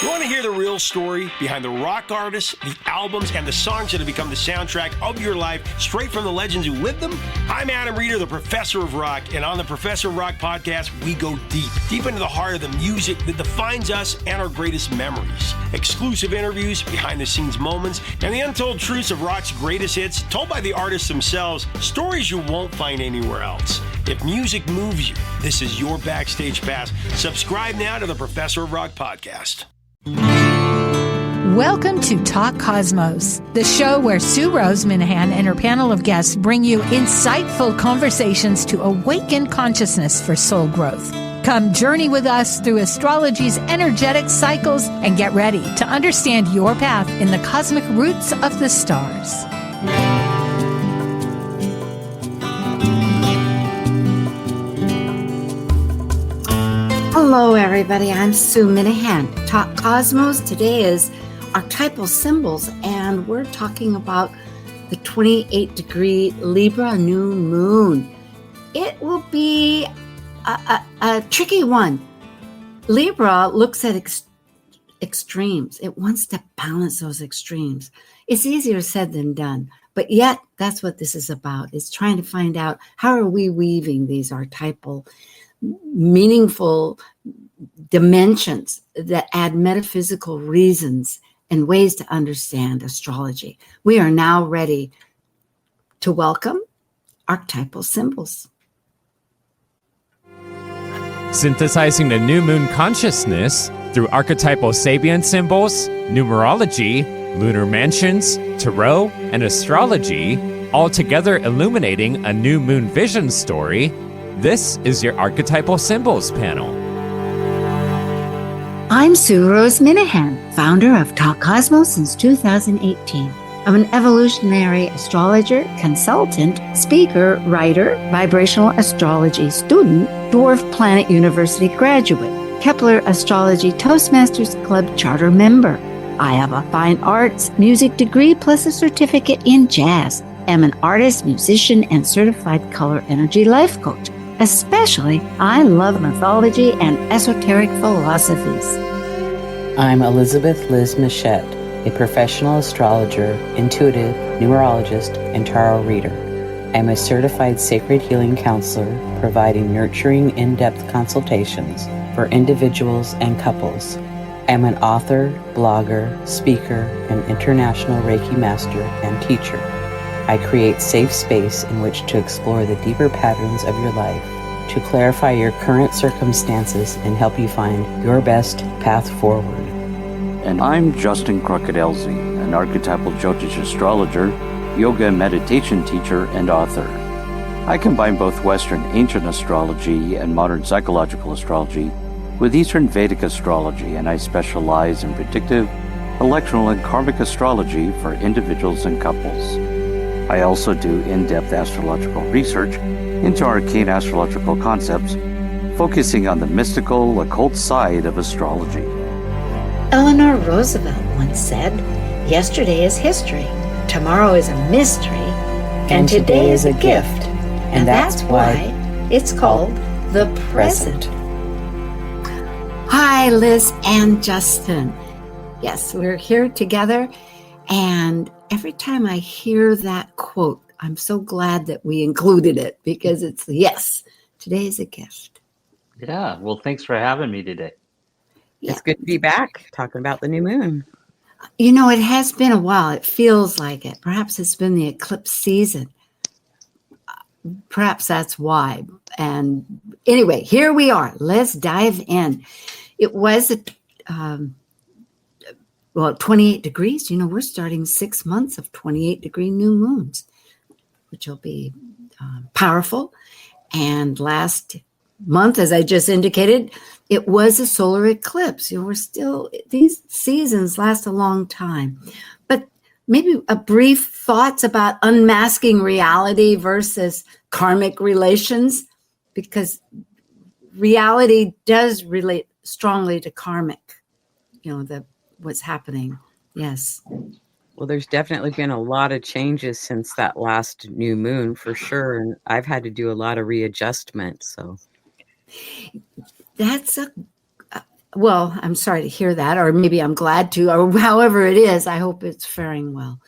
You want to hear the real story behind the rock artists, the albums, and the songs that have become the soundtrack of your life, straight from the legends who lived them? I'm Adam Reeder, the Professor of Rock, and on the Professor of Rock podcast, we go deep into the heart of the music that defines us and our greatest memories. Exclusive interviews, behind-the-scenes moments, and the untold truths of rock's greatest hits, told by the artists themselves, stories you won't find anywhere else. If music moves you, this is your backstage pass. Subscribe now to the Professor of Rock podcast. Welcome to Talk Cosmos, the show where Sue Rose Minahan and her panel of guests bring you insightful conversations to awaken consciousness for soul growth. Come journey with us through astrology's energetic cycles and get ready to understand your path in the cosmic roots of the stars. Hello, everybody. I'm Sue Minahan. Talk Cosmos. Today is Archetypal Symbols, and we're talking about the 28-degree Libra New Moon. It will be a tricky one. Libra looks at extremes. It wants to balance those extremes. It's easier said than done, but yet that's what this is about. It's trying to find out how are we weaving these archetypal meaningful dimensions that add metaphysical reasons and ways to understand astrology. We are now ready to welcome Archetypal Symbols. Synthesizing the new moon consciousness through archetypal Sabian symbols, numerology, lunar mansions, tarot, and astrology, all together illuminating a new moon vision story. This is your Archetypal Symbols panel. I'm Sue Rose Minahan, founder of Talk Cosmos since 2018. I'm an evolutionary astrologer, consultant, speaker, writer, vibrational astrology student, Dwarf Planet University graduate, Kepler Astrology Toastmasters Club charter member. I have a fine arts music degree plus a certificate in jazz. I'm an artist, musician, and certified color energy life coach. Especially, I love mythology and esoteric philosophies. I'm Elizabeth Liz Machette, a professional astrologer, intuitive, numerologist, and tarot reader. I'm a certified sacred healing counselor, providing nurturing, in-depth consultations for individuals and couples. I'm an author, blogger, speaker, and international Reiki master and teacher. I create safe space in which to explore the deeper patterns of your life, to clarify your current circumstances and help you find your best path forward. And I'm Justin Crocodelsey, an archetypal Jyotish astrologer, yoga and meditation teacher, and author. I combine both Western ancient astrology and modern psychological astrology with Eastern Vedic astrology, and I specialize in predictive, electional, and karmic astrology for individuals and couples. I also do in-depth astrological research into arcane astrological concepts, focusing on the mystical, occult side of astrology. Eleanor Roosevelt once said, "Yesterday is history, tomorrow is a mystery, and today is a gift." And that's why it's called the present. Hi, Liz and Justin. Yes, we're here together, and every time I hear that quote, I'm so glad that we included it because it's, yes, today is a gift. Yeah, well, thanks for having me today. Yeah. It's good to be back talking about the new moon. You know, it has been a while. It feels like it. Perhaps it's been the eclipse season. Perhaps that's why. And anyway, here we are. Let's dive in. It was 28 degrees. You know, we're starting 6 months of 28-degree new moons, which will be powerful. And last month, as I just indicated, it was a solar eclipse. You know, we're still, these seasons last a long time. But maybe a brief thoughts about unmasking reality versus karmic relations, because reality does relate strongly to karmic, you know, what's happening. Yes. Well, there's definitely been a lot of changes since that last new moon for sure. And I've had to do a lot of readjustment. So That's Well, I'm sorry to hear that, or maybe I'm glad to, or however it is, I hope it's faring well.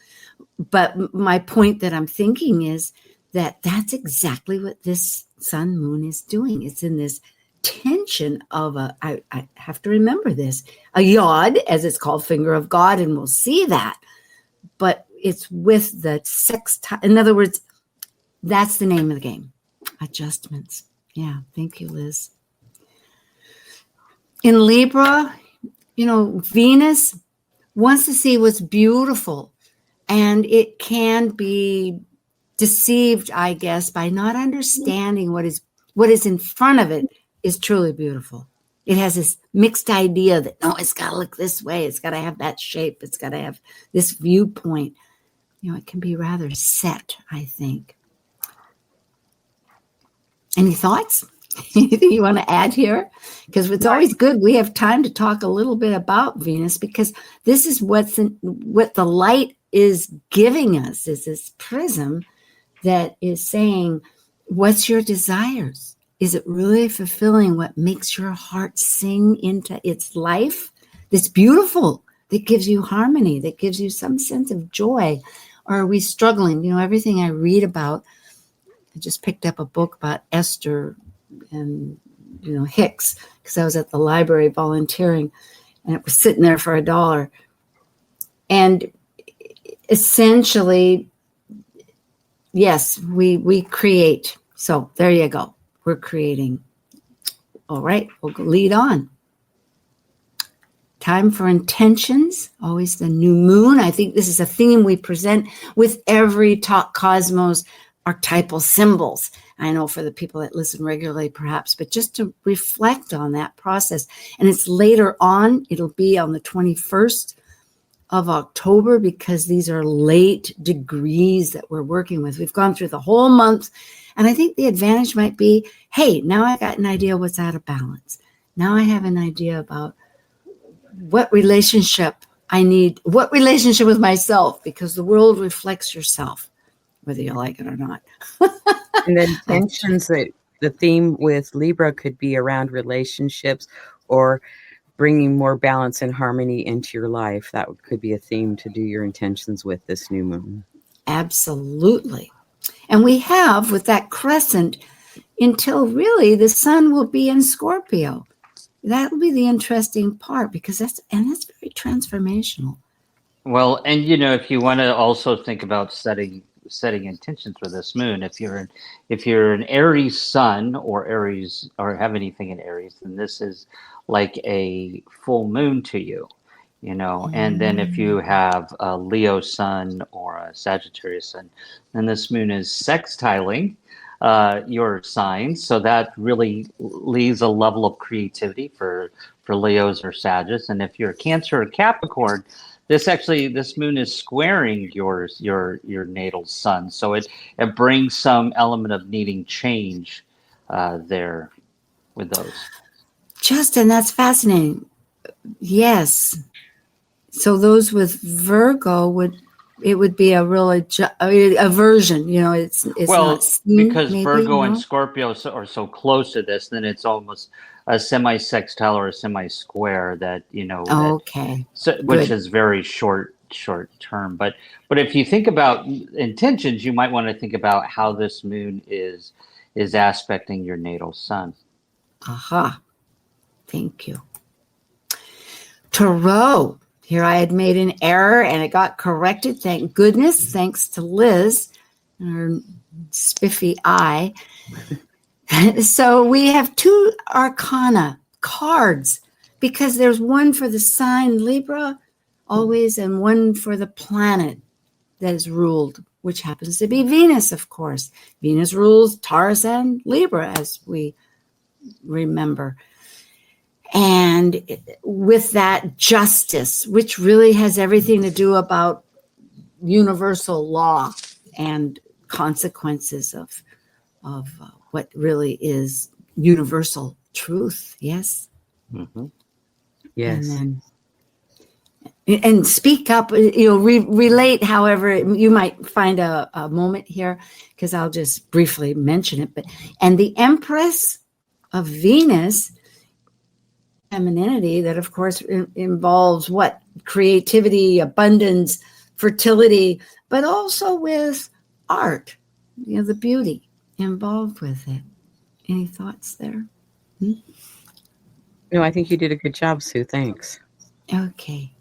But my point that I'm thinking is that that's exactly what this sun moon is doing. It's in this tension of I have to remember this, a yod, as it's called, finger of God, and we'll see that. But it's with the sextile. In other words, that's the name of the game. Adjustments. Yeah. Thank you, Liz. In Libra, Venus wants to see what's beautiful, and it can be deceived, I guess, by not understanding what is in front of it is truly beautiful. It has this mixed idea that, no, it's got to look this way. It's got to have that shape. It's got to have this viewpoint. It can be rather set, I think. Any thoughts? Anything you want to add here? Because it's always good. We have time to talk a little bit about Venus, because this is what the light is giving us, is this prism that is saying, what's your desires? Is it really fulfilling what makes your heart sing into its life? That's beautiful, that gives you harmony, that gives you some sense of joy. Or are we struggling? Everything I read about, I just picked up a book about Esther and, Hicks, because I was at the library volunteering, and it was sitting there for $1. And essentially, yes, we create. So there you go. We're creating. All right, we'll lead on. Time for intentions, always the new moon. I think this is a theme we present with every Talk Cosmos archetypal symbols. I know for the people that listen regularly, perhaps, but just to reflect on that process. And it's later on, it'll be on the 21st of October, because these are late degrees that we're working with. We've gone through the whole month, and I think the advantage might be, hey, now I got an idea what's out of balance. Now I have an idea about what relationship I need, what relationship with myself, because the world reflects yourself, whether you like it or not. And then tensions, that the theme with Libra could be around relationships or bringing more balance and harmony into your life. That could be a theme to do your intentions with this new moon. Absolutely. And we have, with that crescent, until really the sun will be in Scorpio. That will be the interesting part, because that's very transformational. Well, and if you want to also think about setting intentions for this moon, if you're an Aries sun or Aries, or have anything in Aries, then this is like a full moon to you, And then if you have a Leo sun or a Sagittarius sun, then this moon is sextiling your signs. So that really leaves a level of creativity for Leos or Sagittarius. And if you're a Cancer or Capricorn, this moon is squaring your natal sun. So it brings some element of needing change there with those. Justin, that's fascinating. Yes. So those with Virgo would be a real aversion. It's well, not seen, because maybe, Virgo and Scorpio are so close to this, then it's almost a semi-sextile or a semi-square that okay, which is very short term. But if you think about intentions, you might want to think about how this moon is aspecting your natal sun. Aha. Thank you. Tarot. Here I had made an error and it got corrected. Thank goodness. Thanks to Liz and her spiffy eye. So we have 2 arcana cards, because there's one for the sign Libra always, and one for the planet that is ruled, which happens to be Venus, of course. Venus rules Taurus and Libra, as we remember. And with that, justice, which really has everything to do about universal law and consequences of what really is universal truth. Yes. Mm-hmm. Yes. And speak up, relate however you might find a moment here, because I'll just briefly mention it. And the Empress of Venus femininity that, of course, involves what? Creativity, abundance, fertility, but also with art, the beauty involved with it. Any thoughts there? No, I think you did a good job, Sue. Thanks. Okay.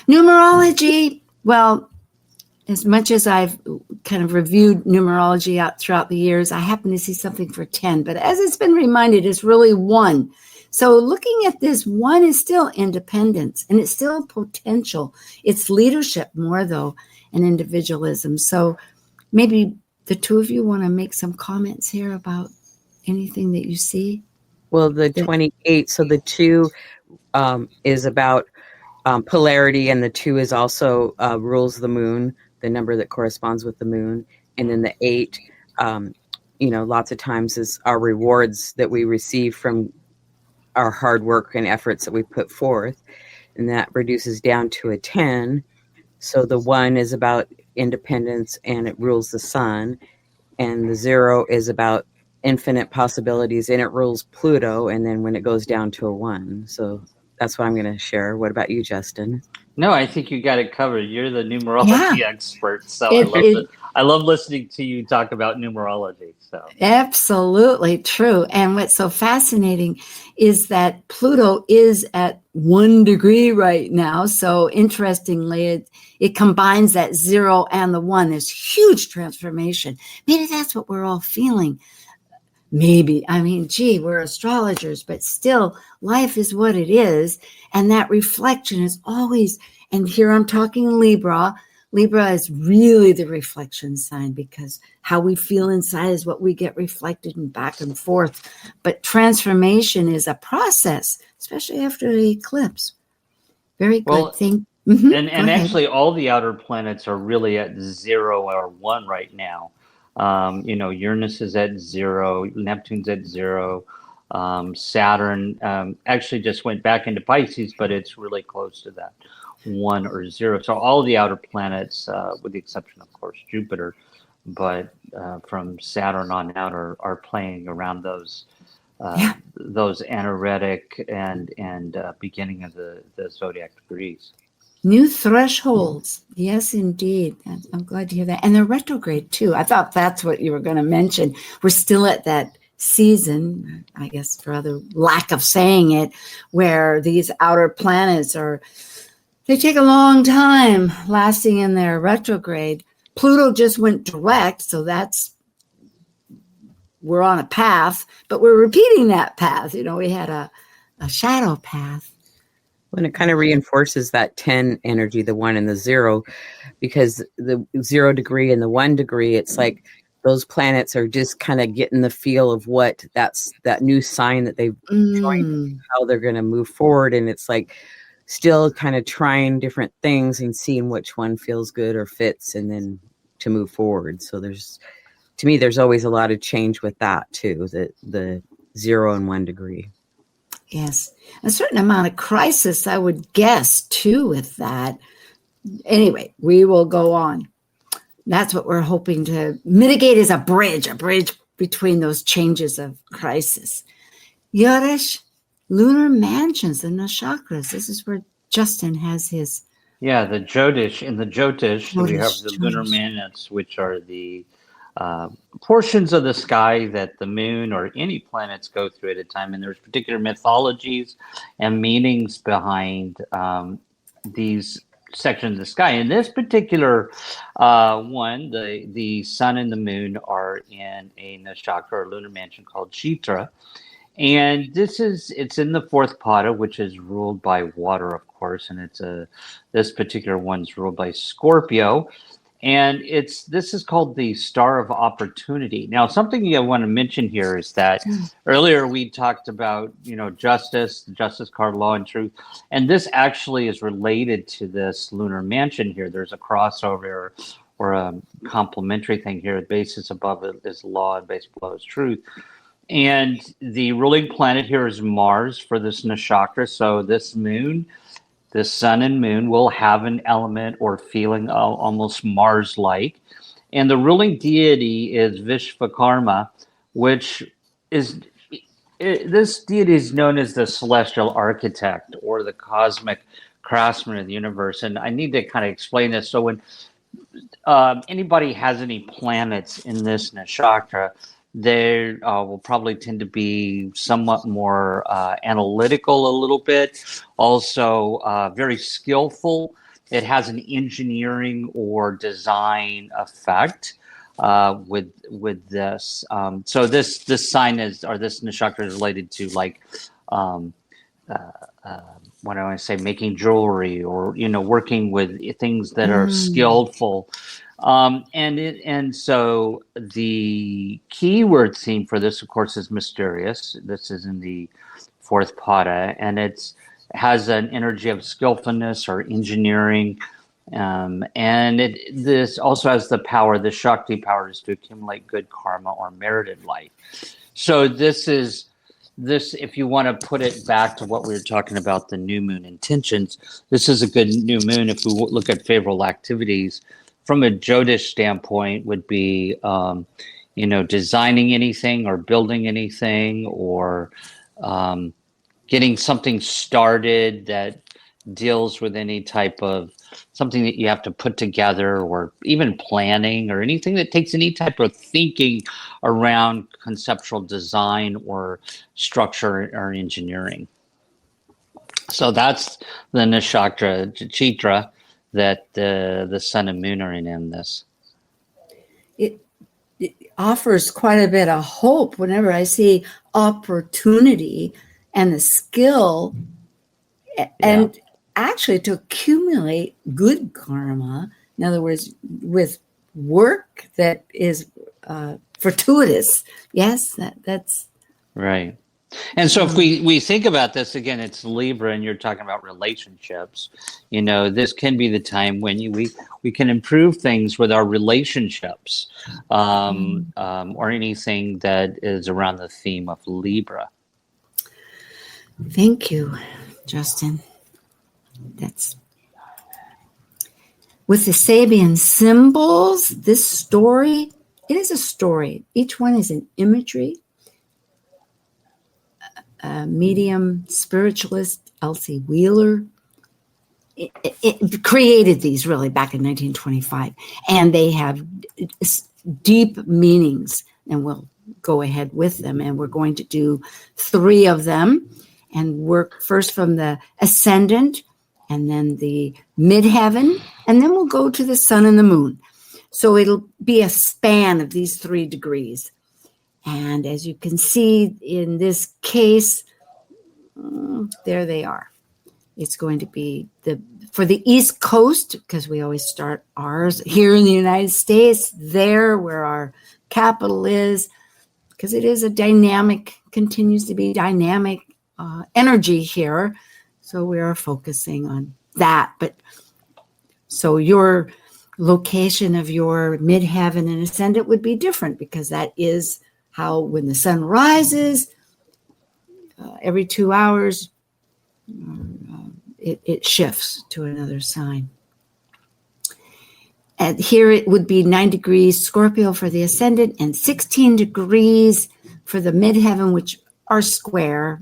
Numerology. Well, as much as I've kind of reviewed numerology out throughout the years, I happen to see something for 10. But as it's been reminded, it's really 1. So looking at this, 1 is still independence, and it's still potential. It's leadership more, though, and individualism. So maybe the two of you want to make some comments here about anything that you see? Well, the 28, so the 2 is about polarity, and the 2 is also rules the moon, the number that corresponds with the moon. And then the 8, lots of times is our rewards that we receive from our hard work and efforts that we put forth. And that reduces down to a 10. So the 1 is about independence, and it rules the sun. And the 0 is about infinite possibilities, and it rules Pluto. And then when it goes down to a 1. So that's what I'm going to share. What about you, Justin? No, I think you got it covered. You're the numerology expert, so I love listening to you talk about numerology. So absolutely true. And what's so fascinating is that Pluto is at 1 degree right now. So interestingly, it combines that 0 and the 1. There's huge transformation. Maybe that's what we're all feeling. Maybe. I mean, gee, we're astrologers, but still life is what it is. And that reflection is always, and here I'm talking Libra. Libra is really the reflection sign, because how we feel inside is what we get reflected and back and forth. But transformation is a process, especially after the eclipse. Very good thing. And actually all the outer planets are really at 0 or 1 right now. Uranus is at 0, Neptune's at 0, Saturn actually just went back into Pisces, but it's really close to that 1 or 0. So all the outer planets, with the exception, of course, Jupiter, but from Saturn on out are playing around those anaretic and beginning of the zodiac degrees. New thresholds. Yes, indeed. I'm glad to hear that. And they're retrograde, too. I thought that's what you were going to mention. We're still at that season, I guess, for other lack of saying it, where these outer planets they take a long time lasting in their retrograde. Pluto just went direct, so we're on a path, but we're repeating that path. We had a shadow path. When it kind of reinforces that 10 energy, the 1 and the 0, because the 0 degree and the 1 degree, it's like those planets are just kind of getting the feel of what that new sign that they've joined, how they're going to move forward. And it's like still kind of trying different things and seeing which one feels good or fits, and then to move forward. So to me, there's always a lot of change with that too, the 0 and 1 degree. Yes, a certain amount of crisis, I would guess, too, with that. Anyway, we will go on. That's what we're hoping to mitigate, is a bridge between those changes of crisis. Jyotish, lunar mansions, the nakshatras. This is where Justin has his. Yeah, the Jyotish. In the Jyotish, we have the lunar mansions, which are the portions of the sky that the moon or any planets go through at a time, and there's particular mythologies and meanings behind these sections of the sky. In this particular one, the sun and the moon are in a nakshatra or lunar mansion called Chitra, and it's in the 4th pada, which is ruled by water, of course, and this particular one's ruled by Scorpio. And this is called the Star of Opportunity. Now, something I want to mention here is that earlier we talked about, justice card, law and truth. And this actually is related to this lunar mansion here. There's a crossover or a complementary thing here. The basis above it is law and base below is truth. And the ruling planet here is Mars for this nakshatra. So this moon, the sun and moon, will have an element or feeling almost Mars-like. And the ruling deity is Vishvakarma, which is this deity is known as the celestial architect or the cosmic craftsman of the universe. And I need to kind of explain this. So when anybody has any planets in this nakshatra, they will probably tend to be somewhat more analytical a little bit, also very skillful. It has an engineering or design effect with this. So this sign is, or this nakshatra is related to like what do I want to say, making jewelry, or working with things that are skillful. And so the keyword theme for this, of course, is mysterious. This is in the fourth pada, and it has an energy of skillfulness or engineering. And this also has the power, the Shakti power, is to accumulate good karma or merited life. So this, if you want to put it back to what we were talking about, the new moon intentions, this is a good new moon. If we look at favorable activities from a Jyotish standpoint, would be, designing anything or building anything, or getting something started that deals with any type of something that you have to put together, or even planning, or anything that takes any type of thinking around conceptual design or structure or engineering. So that's the nakshatra chitra that the sun and moon are in this. It offers quite a bit of hope whenever I see opportunity and the skill and actually to accumulate good karma. In other words, with work that is fortuitous. Yes, that's right. And so if we think about this, again, it's Libra, and you're talking about relationships. This can be the time when we can improve things with our relationships, or anything that is around the theme of Libra. Thank you, Justin. That's with the Sabian symbols. This story, it is a story. Each one is an imagery. Medium spiritualist Elsie Wheeler it created these really back in 1925, and they have deep meanings, and we'll go ahead with them, and we're going to do 3 of them and work first from the ascendant, and then the midheaven, and then we'll go to the sun and the moon. So it'll be a span of these 3 degrees. And as you can see in this case, there they are. It's going to be for the East Coast, because we always start ours here in the United States, there where our capital is, because it is a dynamic, continues to be dynamic energy here. So we are focusing on that. But so your location of your midheaven and ascendant would be different, because that is how when the sun rises every 2 hours, it shifts to another sign. And here it would be 9 degrees Scorpio for the ascendant and 16 degrees for the midheaven, which are square.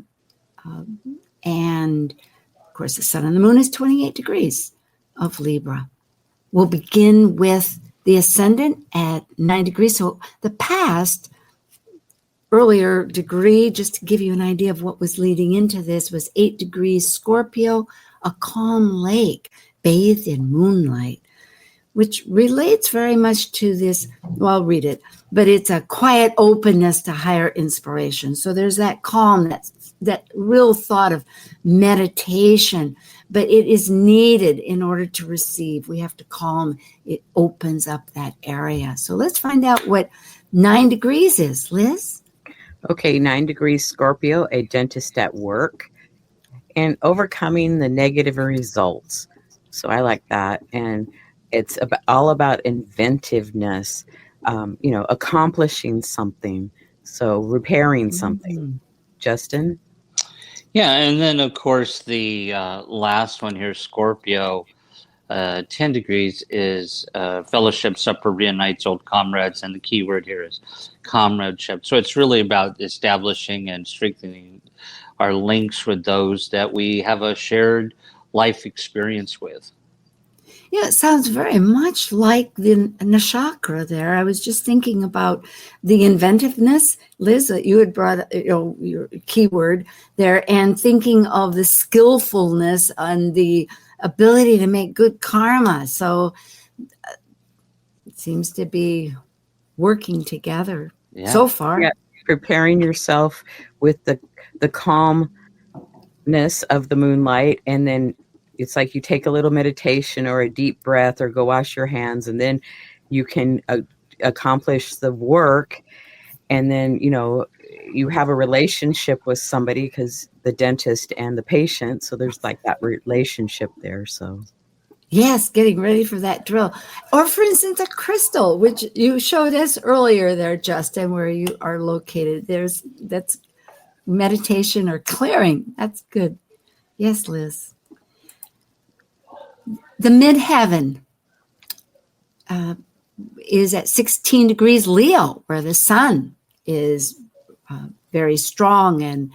And of course, the sun and the moon is 28 degrees of Libra. We'll begin with the ascendant at 9 degrees. So the past earlier degree, just to give you an idea of what was leading into this, was 8 degrees Scorpio, a calm lake bathed in moonlight, which relates very much to this. Well, I'll read it, but it's a quiet openness to higher inspiration. So there's that calm, that real thought of meditation, but it is needed in order to receive. We have to calm. It opens up that area. So let's find out what 9 degrees is, Liz. Okay, 9 degrees Scorpio, a dentist at work, and overcoming the negative results. So I like that. And it's all about inventiveness, accomplishing something. So repairing something. Justin? Yeah, and then of course the last one here, Scorpio, 10 degrees is fellowships, upper reunites old comrades, and the key word here is comradeship. So it's really about establishing and strengthening our links with those that we have a shared life experience with. Yeah, it sounds very much like the nakshatra there. I was just thinking about the inventiveness, Liz, that you had brought, your keyword there, and thinking of the skillfulness and the ability to make good karma. So it seems to be working together so far. Yeah, preparing yourself with the calmness of the moonlight, and then it's like you take a little meditation or a deep breath or go wash your hands, and then you can accomplish the work. And then, you have a relationship with somebody, because the dentist and the patient. So there's like that relationship there. So yes, getting ready for that drill. Or for instance, a crystal, which you showed us earlier there, Justin, where you are located. That's meditation or clearing. That's good. Yes, Liz. The midheaven is at 16 degrees Leo, where the sun is very strong and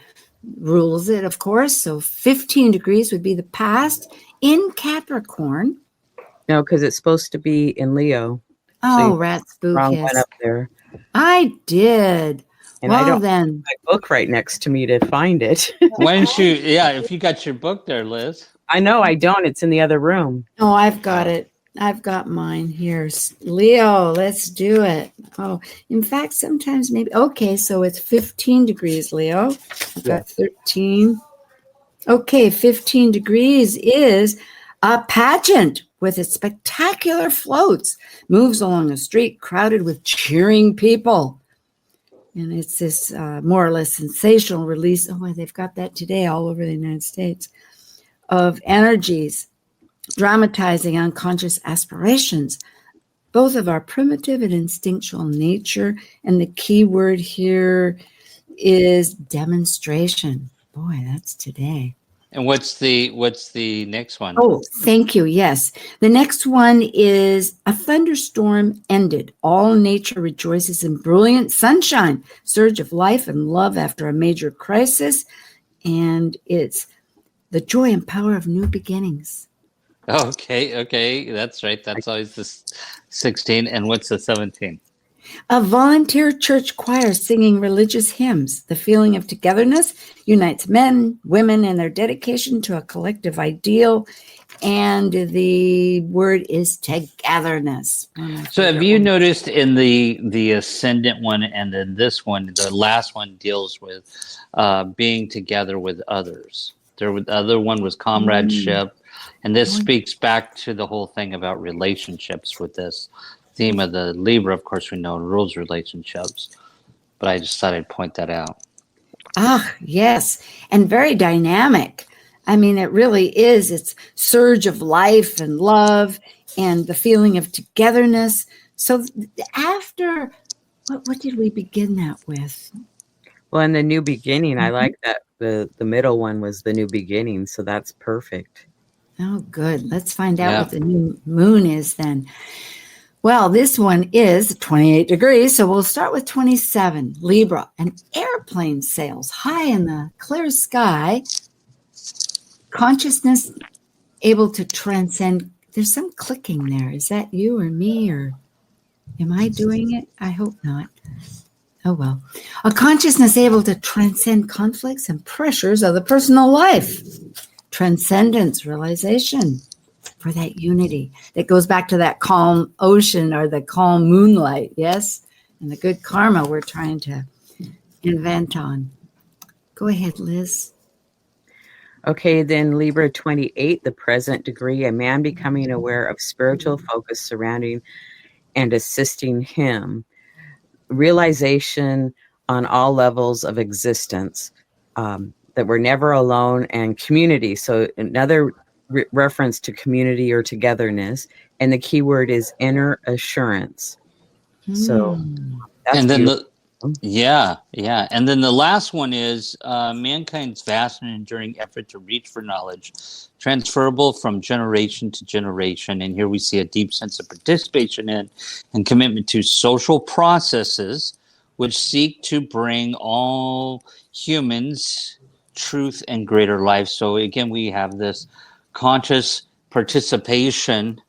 rules it, of course. So 15 degrees would be the past in Capricorn. no, because it's supposed to be in Leo. Oh, So rat spook. wrong Yes. one up there. I did. And well, I don't then. have my book right next to me to find it. Why don't you, if you got your book there, Liz. I know I don't. It's in the other room. Oh, I've got it. I've got mine here. Leo, let's do it. Oh, in fact, sometimes maybe. Okay, so it's 15 degrees, Leo. I've got 13. Okay, 15 degrees is a pageant with its spectacular floats. Moves along a street crowded with cheering people. And it's this more or less sensational release. Oh, they've got that today all over the United States. Of energies, dramatizing unconscious aspirations, both of our primitive and instinctual nature. And the key word here is demonstration. Boy, that's today. And what's the next one? Oh, thank you. Yes. The next one is a thunderstorm ended. All nature rejoices in brilliant sunshine, surge of life and love after a major crisis. And it's the joy and power of new beginnings. Okay, that's right. That's always the 16. And what's the 17? A volunteer church choir singing religious hymns. The feeling of togetherness unites men, women, and their dedication to a collective ideal. And the word is togetherness. So have you noticed in the ascendant one and then this one, the last one deals with being together with others? The other one was comradeship. And this speaks back to the whole thing about relationships with this theme of the Libra. Of course, we know rules relationships, but I just thought I'd point that out. Ah, yes. And very dynamic. I mean, it really is. It's surge of life and love and the feeling of togetherness. So after, what did we begin that with? Well, in the new beginning, I like that the middle one was the new beginning. So that's perfect. Oh, good. Let's find out what the new moon is then. Well, this one is 28 degrees, so we'll start with 27. Libra, an airplane sails high in the clear sky. Consciousness able to transcend. There's some clicking there. Is that you or me, or am I doing it? I hope not. Oh, well. A consciousness able to transcend conflicts and pressures of the personal life. Transcendence, realization for that unity that goes back to that calm ocean or the calm moonlight, yes? And the good karma we're trying to invent on. Go ahead, Liz. Okay, then Libra 28, the present degree, a man becoming aware of spiritual focus surrounding and assisting him. Realization on all levels of existence, that we're never alone, and community. So another reference to community or togetherness. And the key word is inner assurance. So that's and then beautiful. Yeah. And then the last one is mankind's vast and enduring effort to reach for knowledge, transferable from generation to generation. And here we see a deep sense of participation in and commitment to social processes which seek to bring all humans truth and greater life. So again, we have this conscious participation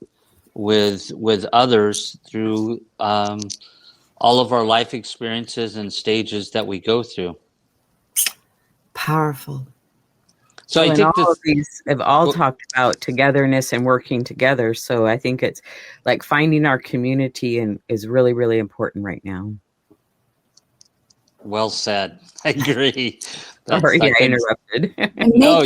with others through all of our life experiences and stages that we go through. Powerful. So I and think all of these have all talked about togetherness and working together. So I think it's like finding our community and is really, really important right now. Well said. I agree. Sorry, I interrupted. No,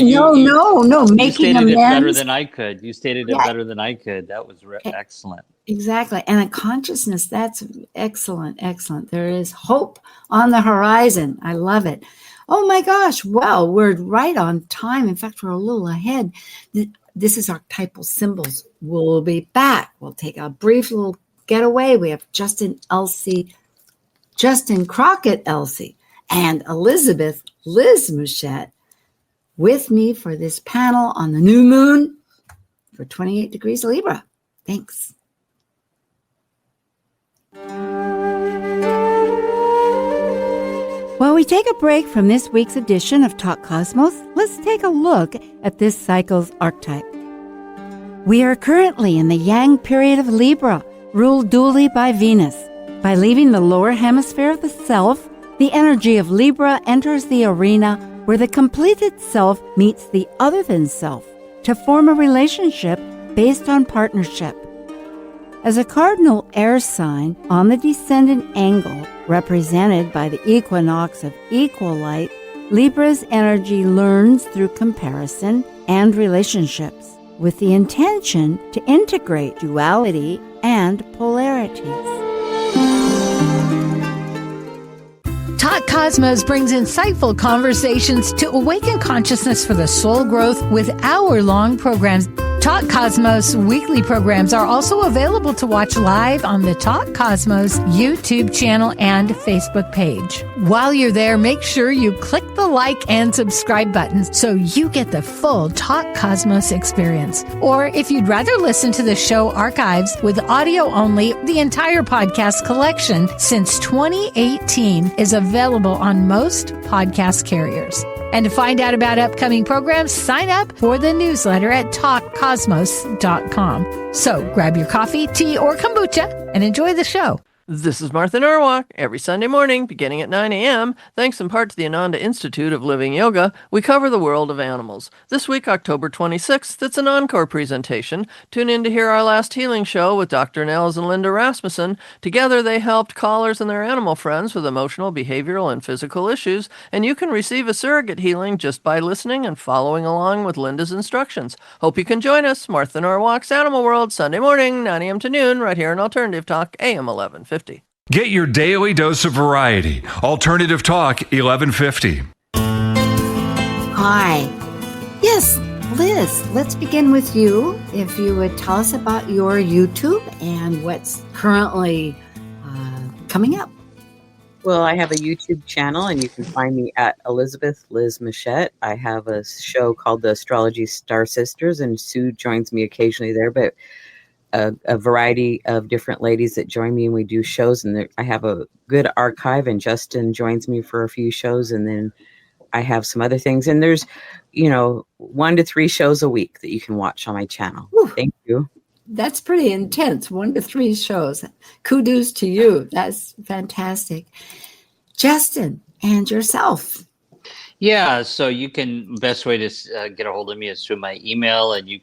making stated amends. it better than I could. You stated it better than I could. That was excellent. Exactly. And a consciousness, that's excellent. There is hope on the horizon. I love it. Oh my gosh. Well, we're right on time. In fact, we're a little ahead. This is Archetypal Symbols. We'll be back. We'll take a brief little getaway. We have Justin Crockett Elsie, and Elizabeth Liz Mouchette with me for this panel on the new moon for 28 degrees Libra. Thanks. While we take a break from this week's edition of Talk Cosmos, let's take a look at this cycle's archetype. We are currently in the Yang period of Libra, ruled dually by Venus. By leaving the lower hemisphere of the self, the energy of Libra enters the arena where the completed self meets the other than self to form a relationship based on partnership. As a cardinal air sign on the descendant angle, represented by the equinox of equal light, Libra's energy learns through comparison and relationships, with the intention to integrate duality and polarities. Talk Cosmos brings insightful conversations to awaken consciousness for the soul growth with hour-long programs. Talk Cosmos weekly programs are also available to watch live on the Talk Cosmos YouTube channel and Facebook page. While you're there, make sure you click the like and subscribe buttons so you get the full Talk Cosmos experience. Or if you'd rather listen to the show archives with audio only, the entire podcast collection since 2018 is available on most podcast carriers. And to find out about upcoming programs, sign up for the newsletter at talkcosmos.com. So grab your coffee, tea, or kombucha and enjoy the show. This is Martha Norwalk. Every Sunday morning, beginning at 9 a.m., thanks in part to the Ananda Institute of Living Yoga, we cover the world of animals. This week, October 26th, it's an encore presentation. Tune in to hear our last healing show with Dr. Nels and Linda Rasmussen. Together, they helped callers and their animal friends with emotional, behavioral, and physical issues, and you can receive a surrogate healing just by listening and following along with Linda's instructions. Hope you can join us, Martha Norwalk's Animal World, Sunday morning, 9 a.m. to noon, right here on Alternative Talk, AM 1150. Get your daily dose of variety. Alternative Talk 1150. Hi. Yes, Liz, let's begin with you. If you would tell us about your YouTube and what's currently coming up. Well, I have a YouTube channel, and you can find me at Elizabeth Liz Mouchette. I have a show called the Astrology Star Sisters, and Sue joins me occasionally there, but a variety of different ladies that join me, and we do shows, and I have a good archive, and Justin joins me for a few shows, and then I have some other things, and there's 1 to 3 shows a week that you can watch on my channel. Whew. Thank you. That's pretty intense. 1 to 3 shows. Kudos to you. That's fantastic. Justin, and yourself. Yeah, so you can, best way to get a hold of me is through my email, and I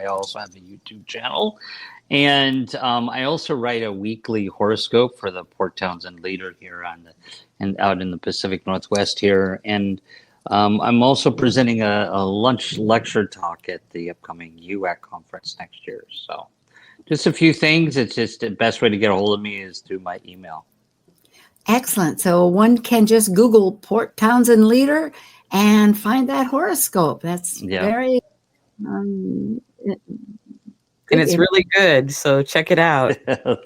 also have a YouTube channel, and I also write a weekly horoscope for the Port Townsend Leader here out in the Pacific Northwest here, and I'm also presenting a lunch lecture talk at the upcoming UAC conference next year. So just a few things. It's just the best way to get a hold of me is through my email. Excellent. So one can just Google Port Townsend Leader and find that horoscope. That's very And it's really good. So check it out.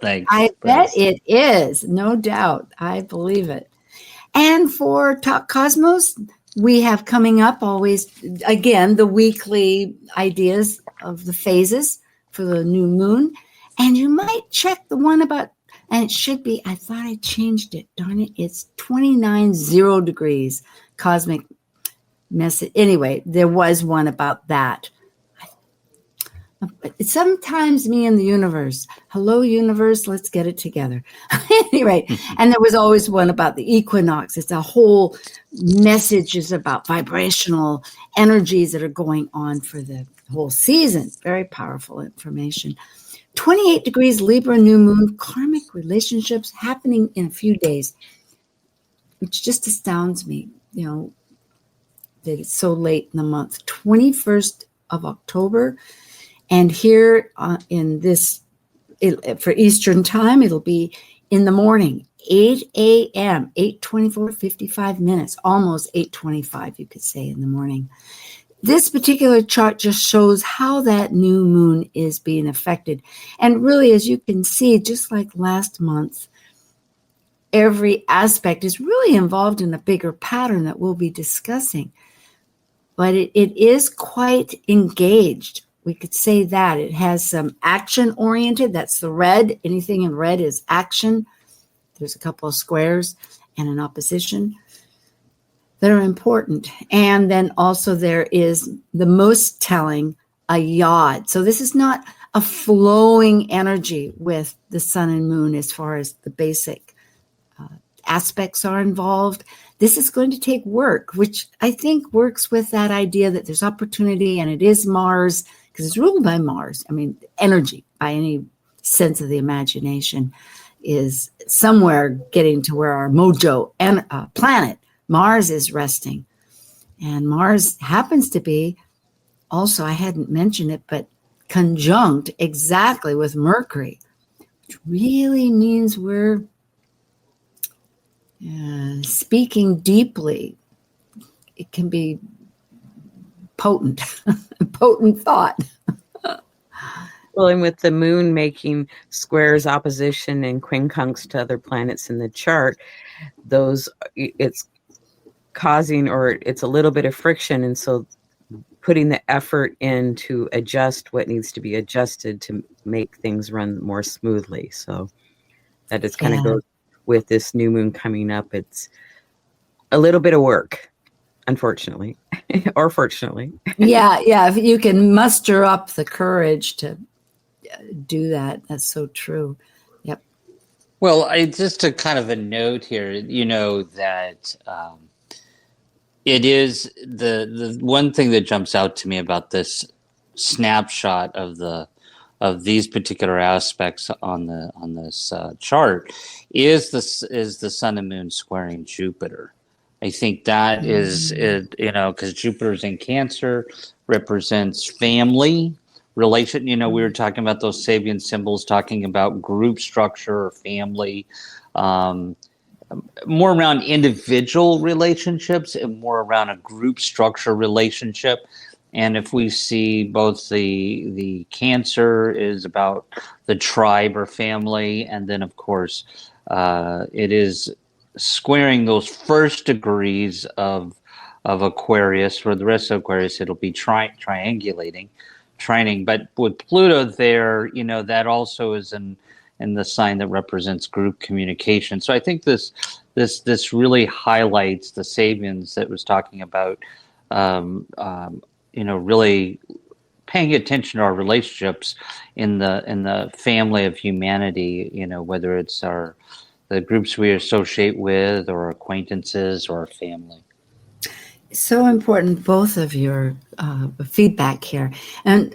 Thanks. I bet it is. No doubt. I believe it. And for Talk Cosmos, we have coming up always, again, the weekly ideas of the phases for the new moon. And you might check the one about, and it should be, I thought I changed it. Darn it. It's 29 degrees cosmic message. Anyway, there was one about that. Sometimes me and the universe, hello universe, let's get it together. Anyway, and there was always one about the equinox. It's a whole messages about vibrational energies that are going on for the whole season. Very powerful information. 28 degrees Libra New Moon, karmic relationships happening in a few days, which just astounds me, that it's so late in the month. 21st of October. And here in this, for Eastern time, it'll be in the morning, 8 a.m., 8:24, 55 minutes, almost 8:25, you could say, in the morning. This particular chart just shows how that new moon is being affected. And really, as you can see, just like last month, every aspect is really involved in a bigger pattern that we'll be discussing. But it is quite engaged. We could say that. It has some action-oriented. That's the red. Anything in red is action. There's a couple of squares and an opposition that are important. And then also there is the most telling, a yod. So this is not a flowing energy with the sun and moon as far as the basic aspects are involved. This is going to take work, which I think works with that idea that there's opportunity, and it is Mars, because it's ruled by Mars. I mean, energy, by any sense of the imagination, is somewhere getting to where our mojo and planet, Mars, is resting. And Mars happens to be, also, I hadn't mentioned it, but conjunct exactly with Mercury, which really means we're speaking deeply. It can be potent, potent thought. Well, and with the moon making squares, opposition, and quincunx to other planets in the chart, it's causing, or it's a little bit of friction. And so putting the effort in to adjust what needs to be adjusted to make things run more smoothly. So that is kind of goes with this new moon coming up. It's a little bit of work, unfortunately, or fortunately. Yeah. If you can muster up the courage to do that, that's so true. Yep. Well, just a kind of a note here, that it is the one thing that jumps out to me about this snapshot of these particular aspects on this chart is the sun and moon squaring Jupiter. I think that is it, because Jupiter's in Cancer, represents family relation. We were talking about those Sabian symbols, talking about group structure or family, more around individual relationships and more around a group structure relationship. And if we see both the Cancer is about the tribe or family, and then of course it is squaring those first degrees of Aquarius. For the rest of Aquarius, it'll be triangulating. But with Pluto there, that also is in the sign that represents group communication. So I think this really highlights the Sabians that was talking about, really paying attention to our relationships in the family of humanity. Whether it's the groups we associate with, or acquaintances, or family. So important, both of your feedback here. And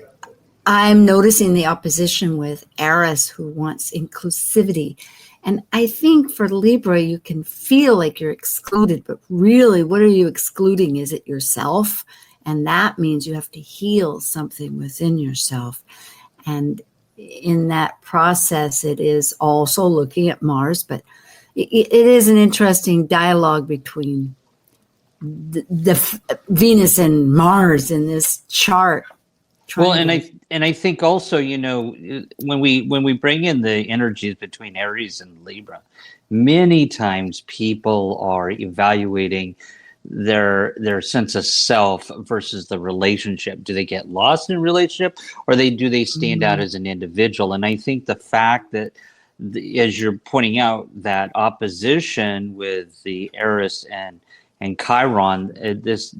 I'm noticing the opposition with Eris, who wants inclusivity. And I think for Libra, you can feel like you're excluded, but really, what are you excluding? Is it yourself? And that means you have to heal something within yourself. And in that process, it is also looking at Mars, but it is an interesting dialogue between the Venus and Mars in this chart. Well, and I think also, when we bring in the energies between Aries and Libra, many times people are evaluating their sense of self versus the relationship. Do they get lost in a relationship, or do they stand out as an individual? And I think the fact that, as you're pointing out, that opposition with the Eris and Chiron, this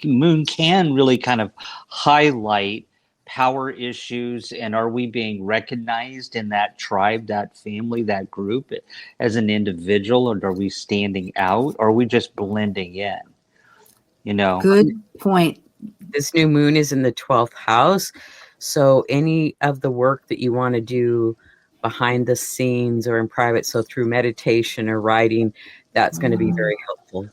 moon can really kind of highlight power issues. And are we being recognized in that tribe, that family, that group as an individual, or are we standing out, or are we just blending in? Good point. This new moon is in the 12th house. So any of the work that you want to do behind the scenes or in private, so through meditation or writing, that's going to be very helpful.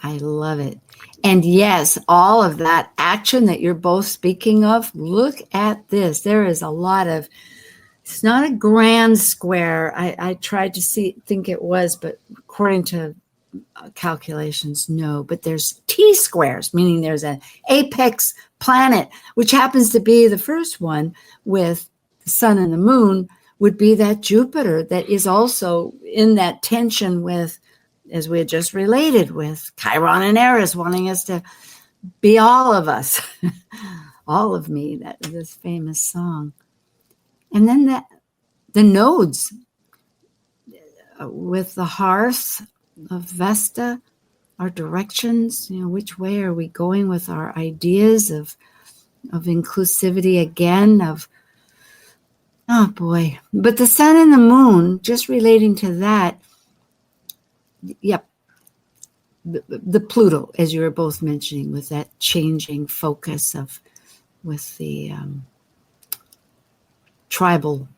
I love it. And yes, all of that action that you're both speaking of, look at this. There is a lot of, it's not a grand square. I tried to think it was, but according to calculations, no. But there's T-squares, meaning there's an apex planet, which happens to be the first one with the sun and the moon, would be that Jupiter that is also in that tension with, as we had just related, with Chiron and Eris wanting us to be all of us, all of me, this famous song. And then the nodes with the hearth of Vesta, our directions, which way are we going with our ideas of inclusivity again, oh boy. But the sun and the moon, just relating to that, yep. The Pluto, as you were both mentioning, with that changing focus with the tribal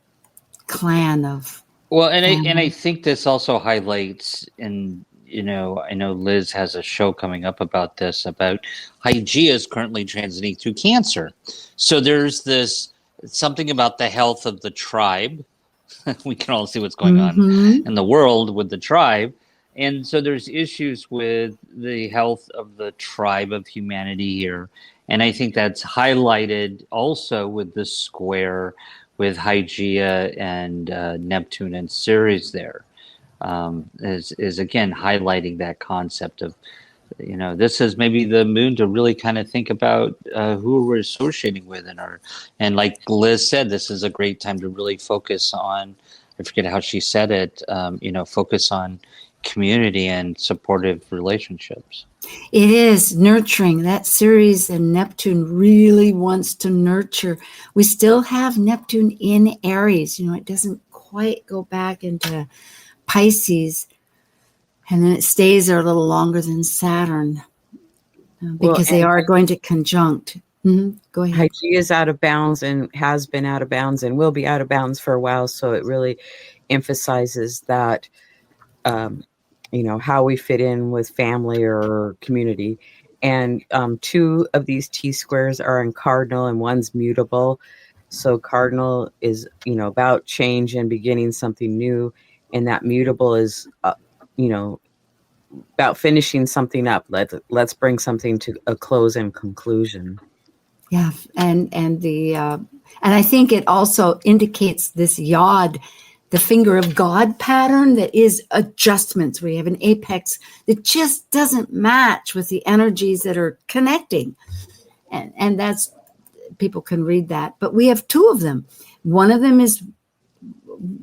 clan of. Well, and I think this also highlights, and I know Liz has a show coming up about this, about Hygeia is currently transiting through Cancer. So there's this something about the health of the tribe. We can all see what's going on in the world with the tribe. And so there's issues with the health of the tribe of humanity here. And I think that's highlighted also with the square with Hygeia and Neptune and Ceres there, is again highlighting that concept of, this is maybe the moon to really kind of think about who we're associating with and like Liz said, this is a great time to really focus on, I forget how she said it, focus on community and supportive relationships. It is nurturing. That Ceres and Neptune really wants to nurture. We still have Neptune in Aries. It doesn't quite go back into Pisces, and then it stays there a little longer than Saturn because they are going to conjunct. Go ahead. Hygeia is out of bounds and has been out of bounds and will be out of bounds for a while. So it really emphasizes that how we fit in with family or community. And 2 of these T-squares are in cardinal and one's mutable. So cardinal is, about change and beginning something new. And that mutable is, about finishing something up. Let's bring something to a close and conclusion. Yeah. And I think it also indicates this yod, the finger of God pattern that is adjustments. We have an apex that just doesn't match with the energies that are connecting. And that's, people can read that. But we have 2 of them. One of them is,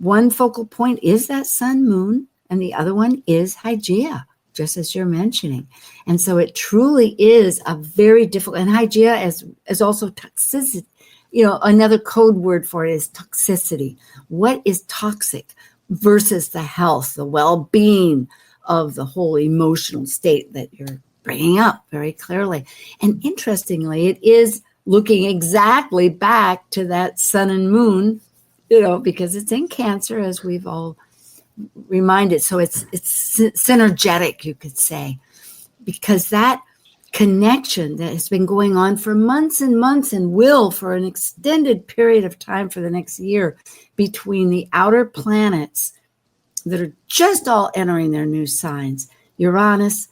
one focal point is that sun moon, and the other one is Hygeia, just as you're mentioning. And so it truly is a very difficult, and Hygeia is also toxicity. Another code word for it is toxicity. What is toxic versus the health, the well-being of the whole emotional state that you're bringing up very clearly. And interestingly, it is looking exactly back to that sun and moon, because it's in Cancer, as we've all reminded. So it's synergetic, you could say, because that connection that has been going on for months and months and will for an extended period of time for the next year between the outer planets that are just all entering their new signs, Uranus,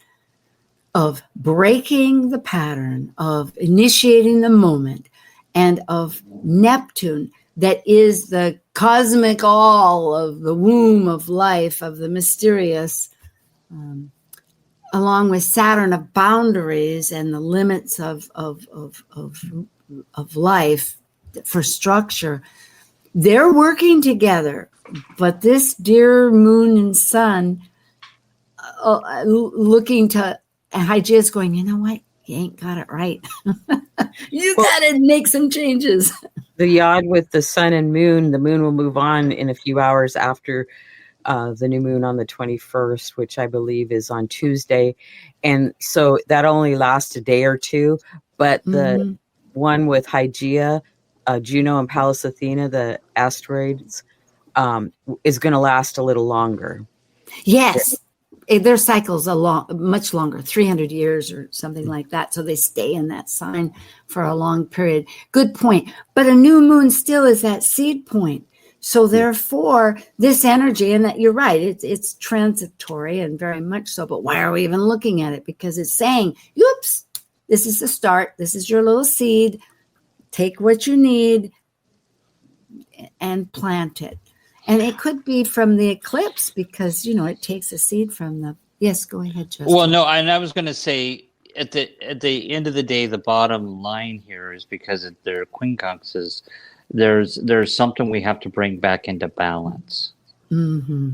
of breaking the pattern, of initiating the moment, and of Neptune, that is the cosmic all of the womb of life, of the mysterious, along with Saturn of boundaries and the limits of life for structure. They're working together, but this dear moon and sun looking to, and Hygea's going, you know what? You ain't got it right. You got to make some changes. The yod with the sun and moon, the moon will move on in a few hours after the new moon on the 21st, which I believe is on Tuesday. And so that only lasts a day or two. But the one with Hygeia, Juno and Pallas Athena, the asteroids, is going to last a little longer. Yes. Their cycles much longer, 300 years or something like that. So they stay in that sign for a long period. Good point. But a new moon still is that seed point. So therefore, this energy, and that you're right, it's transitory and very much so. But why are we even looking at it? Because it's saying, oops, this is the start. This is your little seed. Take what you need and plant it. And it could be from the eclipse because, it takes a seed from the... Yes, go ahead, Justin. Well, no, and I was going to say, at the end of the day, the bottom line here is because they're quincunxes, there's something we have to bring back into balance. Mm-hmm.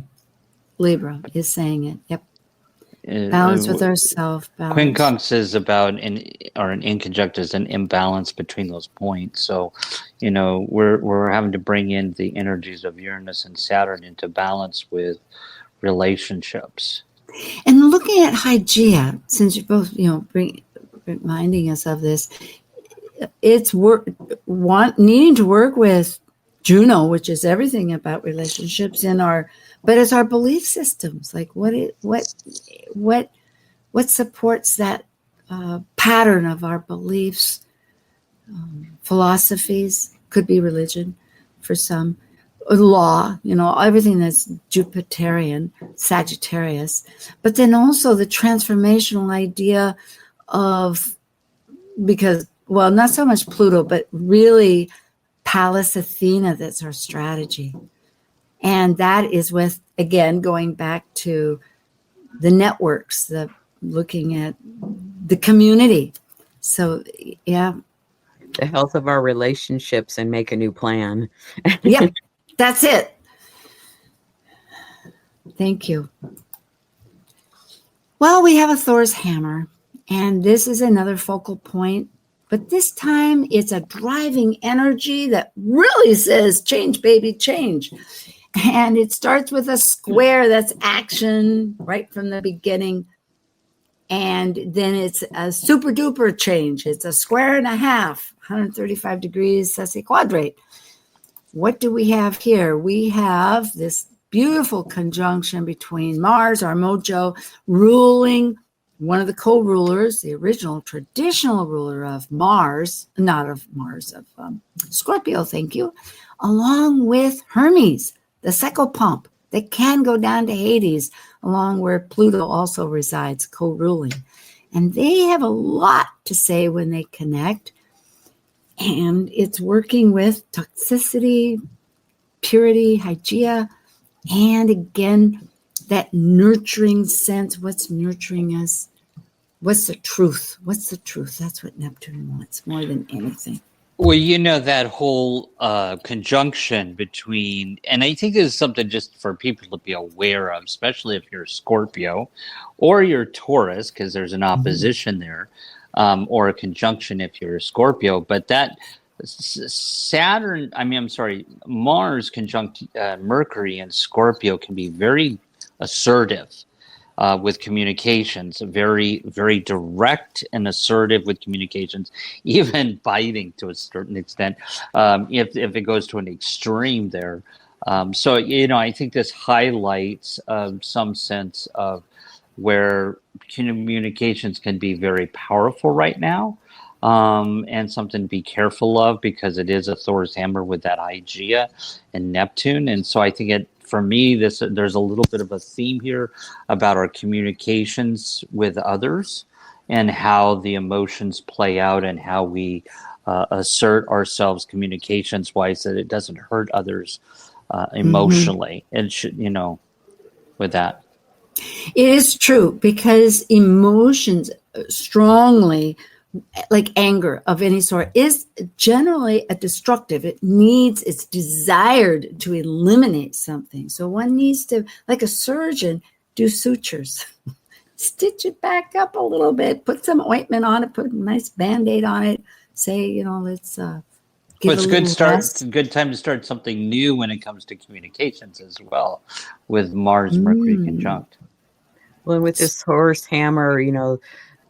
Libra is saying it. Yep. Balance with ourselves. Quincunx is about an inconjunctus, an imbalance between those points. So, we're having to bring in the energies of Uranus and Saturn into balance with relationships. And looking at Hygeia, since you're both, reminding us of this, it's needing to work with Juno, which is everything about relationships but it's our belief systems. Like what supports that pattern of our beliefs, philosophies, could be religion for some, law, everything that's Jupiterian, Sagittarius, but then also the transformational idea of, because, well, not so much Pluto, but really Pallas Athena, that's our strategy. And that is with, again, going back to the networks, looking at the community. So, yeah. The health of our relationships and make a new plan. Yep, that's it. Thank you. Well, we have a Thor's hammer, and this is another focal point. But this time, it's a driving energy that really says, change, baby, change. And it starts with a square that's action right from the beginning. And then it's a super duper change. It's a square and a half, 135 degrees sesquiquadrate. What do we have here? We have this beautiful conjunction between Mars, our mojo, ruling one of the co-rulers, the original traditional ruler of Mars, not of Mars, of Scorpio, thank you, along with Hermes, the psychopomp that can go down to Hades, along where Pluto also resides, co-ruling. And they have a lot to say when they connect. And it's working with toxicity, purity, Hygeia, and again, that nurturing sense. What's nurturing us? What's the truth? What's the truth? That's what Neptune wants more than anything. Well, that whole conjunction between, and I think this is something just for people to be aware of, especially if you're a Scorpio or you're Taurus, because there's an opposition there, or a conjunction if you're a Scorpio. But that Mars conjunct Mercury and Scorpio can be very assertive. With communications, very, very direct and assertive with communications, even biting to a certain extent, if it goes to an extreme there. So, I think this highlights some sense of where communications can be very powerful right now, and something to be careful of because it is a Thor's hammer with that Hygeia and Neptune. And so I think for me, there's a little bit of a theme here about our communications with others, and how the emotions play out and how we assert ourselves communications wise, that it doesn't hurt others emotionally. It should, with that. It is true, because emotions strongly, like anger of any sort, is generally a destructive. It's desired to eliminate something. So one needs to, like a surgeon, do sutures. Stitch it back up a little bit, put some ointment on it, put a nice Band-Aid on it, say, let's give Well, it's a good little start. rest. It's a good time to start something new when it comes to communications as well, with Mars Mercury conjunct. Well, and with this horse hammer,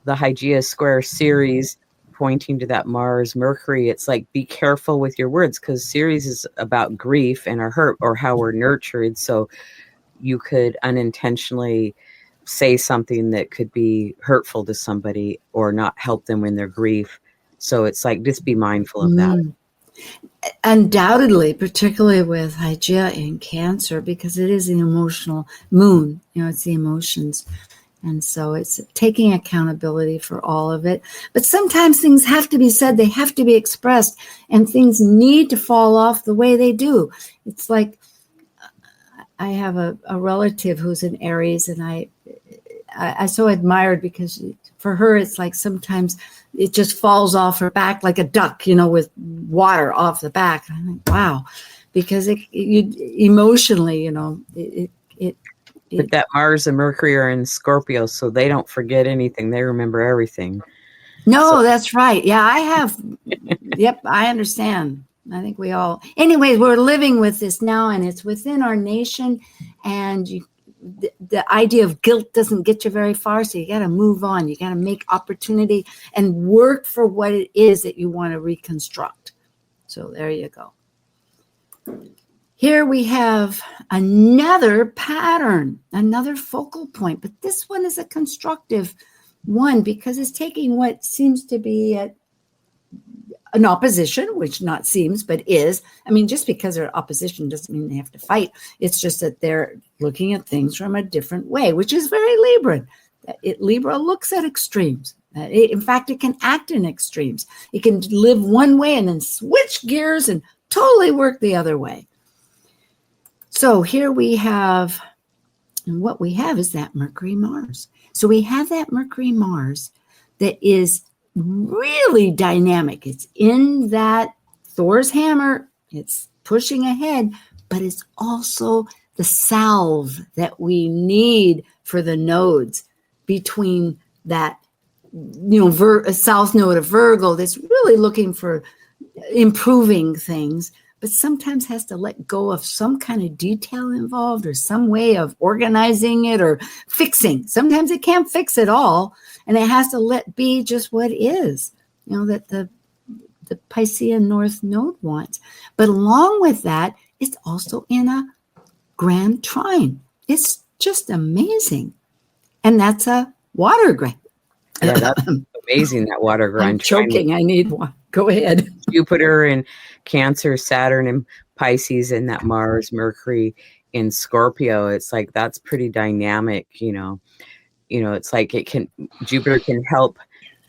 the Hygeia Square series pointing to that Mars Mercury, it's like, be careful with your words, because series is about grief and our hurt, or how we're nurtured. So you could unintentionally say something that could be hurtful to somebody or not help them in their grief. So it's like, just be mindful of that. Undoubtedly, particularly with Hygeia in Cancer, because it is an emotional moon, it's the emotions. And so it's taking accountability for all of it. But sometimes things have to be said, they have to be expressed, and things need to fall off the way they do. It's like, I have a relative who's an Aries, and I so admired, because for her, it's like sometimes it just falls off her back like a duck, with water off the back. And I think, wow, because emotionally, But that Mars and Mercury are in Scorpio, so they don't forget anything. They remember everything. No, that's right. Yeah, I have. Yep, I understand. I think we all. Anyways, we're living with this now, and it's within our nation. And the idea of guilt doesn't get you very far, so you got to move on. You got to make opportunity and work for what it is that you want to reconstruct. So there you go. Here we have another pattern, another focal point, but this one is a constructive one, because it's taking what seems to be an opposition, which not seems, but is. I mean, just because they're opposition doesn't mean they have to fight. It's just that they're looking at things from a different way, which is very Libra. Libra looks at extremes. In fact, it can act in extremes. It can live one way and then switch gears and totally work the other way. So here we have, and what we have is that Mercury-Mars. So we have that Mercury-Mars that is really dynamic. It's in that Thor's hammer. It's pushing ahead, but it's also the salve that we need for the nodes between that, a south node of Virgo that's really looking for improving things, but sometimes has to let go of some kind of detail involved or some way of organizing it or fixing. Sometimes it can't fix it all, and it has to let be just what is, that the Piscean North Node wants. But along with that, it's also in a grand trine. It's just amazing. And that's a water grind. Yeah, that's amazing, that water grind. I'm choking. I need one. Go ahead. Jupiter in Cancer, Saturn in Pisces, and that Mars, Mercury in Scorpio. It's like, that's pretty dynamic, it's like Jupiter can help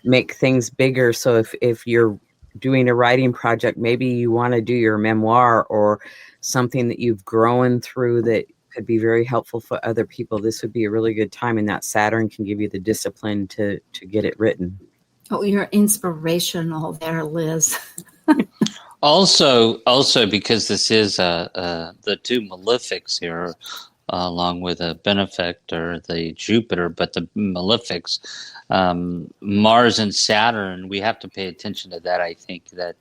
make things bigger. So if you're doing a writing project, maybe you want to do your memoir or something that you've grown through that could be very helpful for other people, this would be a really good time. And that Saturn can give you the discipline to get it written. Oh, you're inspirational there, Liz. Also, because this is the two malefics here, along with a benefactor, the Jupiter, but the malefics, Mars and Saturn, we have to pay attention to that. I think that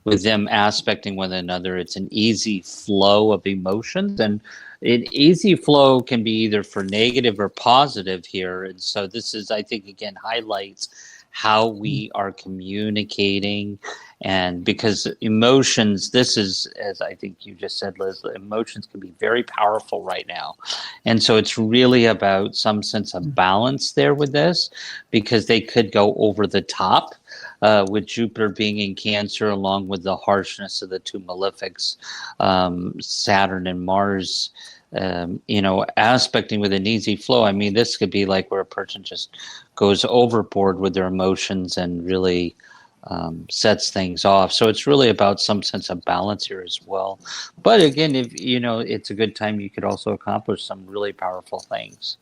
with them aspecting one another, it's an easy flow of emotions, and an easy flow can be either for negative or positive here. And so this is, I think, again, highlights how we are communicating. And because emotions, this is, as I think you just said, Liz, emotions can be very powerful right now. And so it's really about some sense of balance there with this, because they could go over the top with Jupiter being in Cancer, along with the harshness of the two malefics, Saturn and Mars aspecting with an easy flow. I mean, this could be like where a person just goes overboard with their emotions and really sets things off. So it's really about some sense of balance here as well. But again, if it's a good time, you could also accomplish some really powerful things.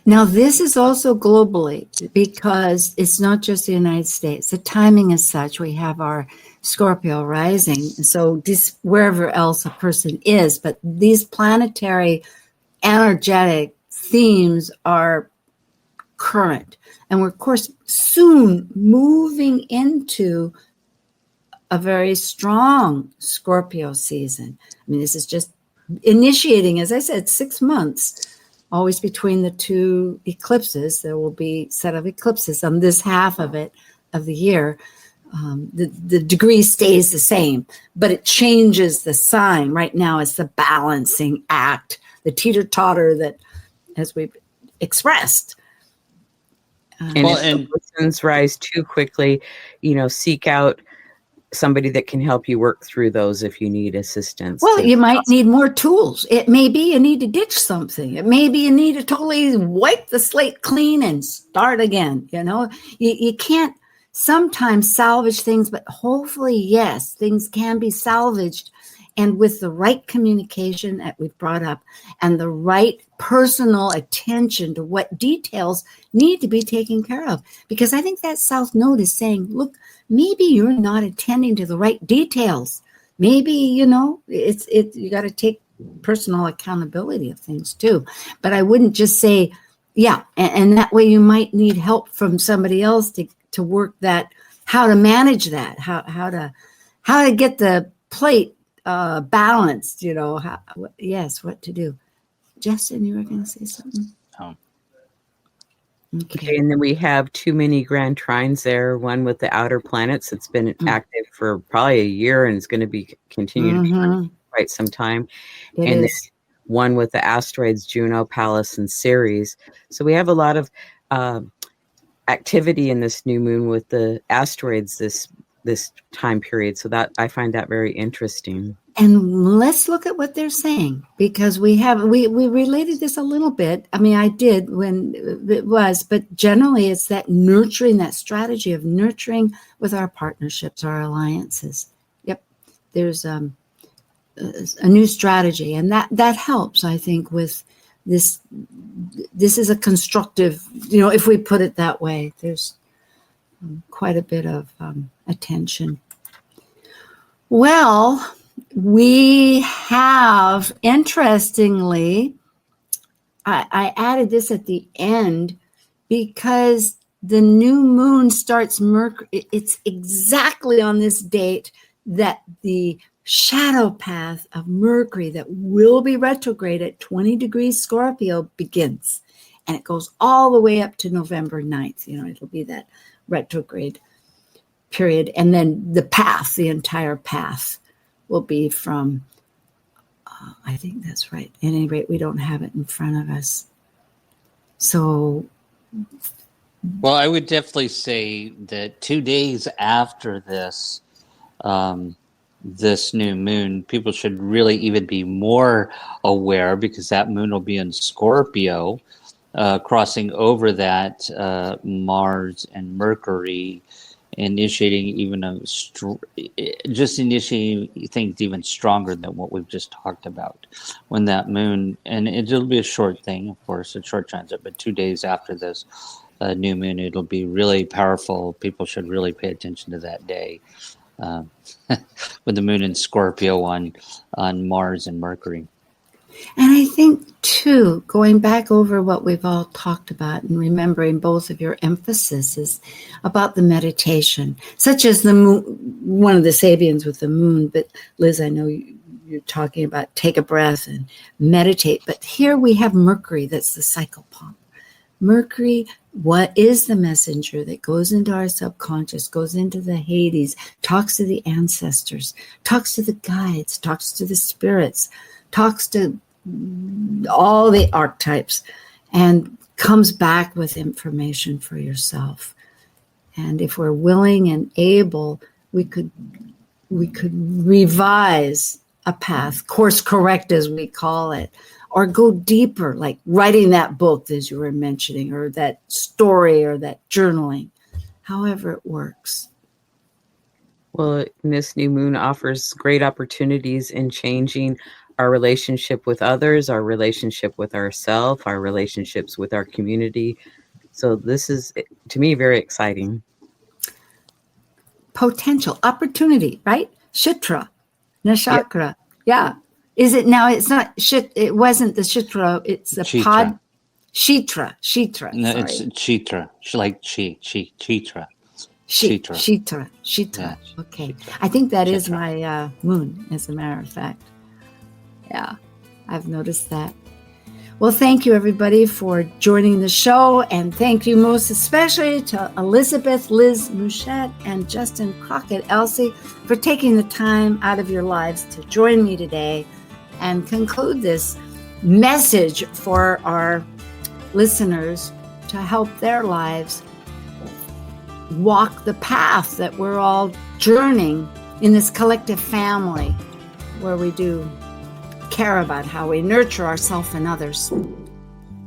Now, this is also globally, because it's not just the United States. The timing is such. We have our Scorpio rising, so this wherever else a person is, but these planetary energetic themes are current. And we're, of course, soon moving into a very strong Scorpio season. I mean, this is just initiating, as I said, 6 months, always between the two eclipses. There will be a set of eclipses on this half of it, of the year. The degree stays the same, but it changes the sign. Right now, it's the balancing act, the teeter-totter that, as we've expressed. And if emotions rise too quickly, seek out somebody that can help you work through those if you need assistance. Well, you might need more tools. It may be you need to ditch something. It may be you need to totally wipe the slate clean and start again. You can't sometimes salvage things, but hopefully, yes, things can be salvaged. And with the right communication that we've brought up and the right personal attention to what details need to be taken care of. Because I think that South Node is saying, look, maybe you're not attending to the right details. Maybe, you got to take personal accountability of things too. But I wouldn't just say, yeah, and that way you might need help from somebody else to work that, how to manage that, how to get the plate balanced, what to do. Justin, you were going to say something? Oh. Okay, and then we have too many grand trines there, one with the outer planets. It's been active for probably a year and it's going to be continuing for quite some time. Then one with the asteroids, Juno, Pallas, and Ceres. So we have a lot of activity in this new moon with the asteroids this time period. So that I find that very interesting. And let's look at what they're saying, because we related this a little bit. I mean, I did when it was, but generally it's that nurturing, that strategy of nurturing with our partnerships, our alliances. Yep. There's a new strategy, and that helps, I think, with this. This is a constructive, if we put it that way, there's quite a bit of attention. Well, we have, interestingly, I added this at the end because the new moon starts Mercury. It's exactly on this date that the shadow path of Mercury that will be retrograde at 20 degrees Scorpio begins. And it goes all the way up to November 9th. It'll be that retrograde period. And then the entire path will be from, I think that's right. At any rate, we don't have it in front of us. So. Well, I would definitely say that 2 days after this, this new moon, people should really even be more aware, because that moon will be in Scorpio, crossing over that Mars and Mercury, initiating initiating things even stronger than what we've just talked about when that moon, and it'll be a short thing, of course, a short transit, but 2 days after this new moon, it'll be really powerful. People should really pay attention to that day with the moon in Scorpio on Mars and Mercury. And I think, too, going back over what we've all talked about and remembering both of your emphases about the meditation, such as the moon, one of the Sabians with the moon. But Liz, I know you're talking about take a breath and meditate. But here we have Mercury, that's the cycle pump. Mercury, what is the messenger that goes into our subconscious, goes into the Hades, talks to the ancestors, talks to the guides, talks to the spirits, talks to all the archetypes, and comes back with information for yourself. And if we're willing and able, we could revise a path, course correct as we call it, or go deeper, like writing that book, as you were mentioning, or that story or that journaling, however it works. Well, this new moon offers great opportunities in changing our relationship with others, our relationship with ourselves, our relationships with our community. So this is, to me, very exciting. Potential, opportunity, right? Shitra, Nakshatra. Yep. Yeah. Is it now? It's not shit. It wasn't the Shitra. It's the Chitra. pod. Shitra. No, Sorry. it's Chitra. Like Chitra. Shitra. Yeah, Okay. Shitra. I think that is Shitra. my moon, as a matter of fact. Yeah, I've noticed that. Well, thank you, everybody, for joining the show. And thank you most especially to Elizabeth Liz Mouchette and Justin Crockett Elsie for taking the time out of your lives to join me today and conclude this message for our listeners to help their lives walk the path that we're all journeying in this collective family where we do care about how we nurture ourselves and others.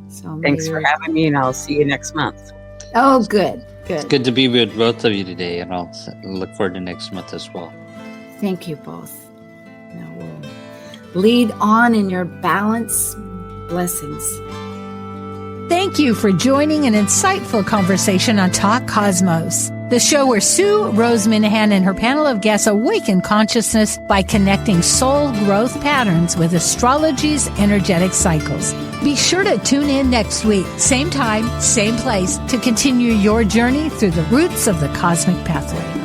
So Thanks for having me, and I'll see you next month. Oh, good. It's good to be with both of you today, and I'll look forward to next month as well. Thank you both. Now we'll lead on in your balance. Blessings. Thank you for joining an insightful conversation on Talk Cosmos, the show where Sue Rose Minahan and her panel of guests awaken consciousness by connecting soul growth patterns with astrology's energetic cycles. Be sure to tune in next week, same time, same place, to continue your journey through the roots of the cosmic pathway.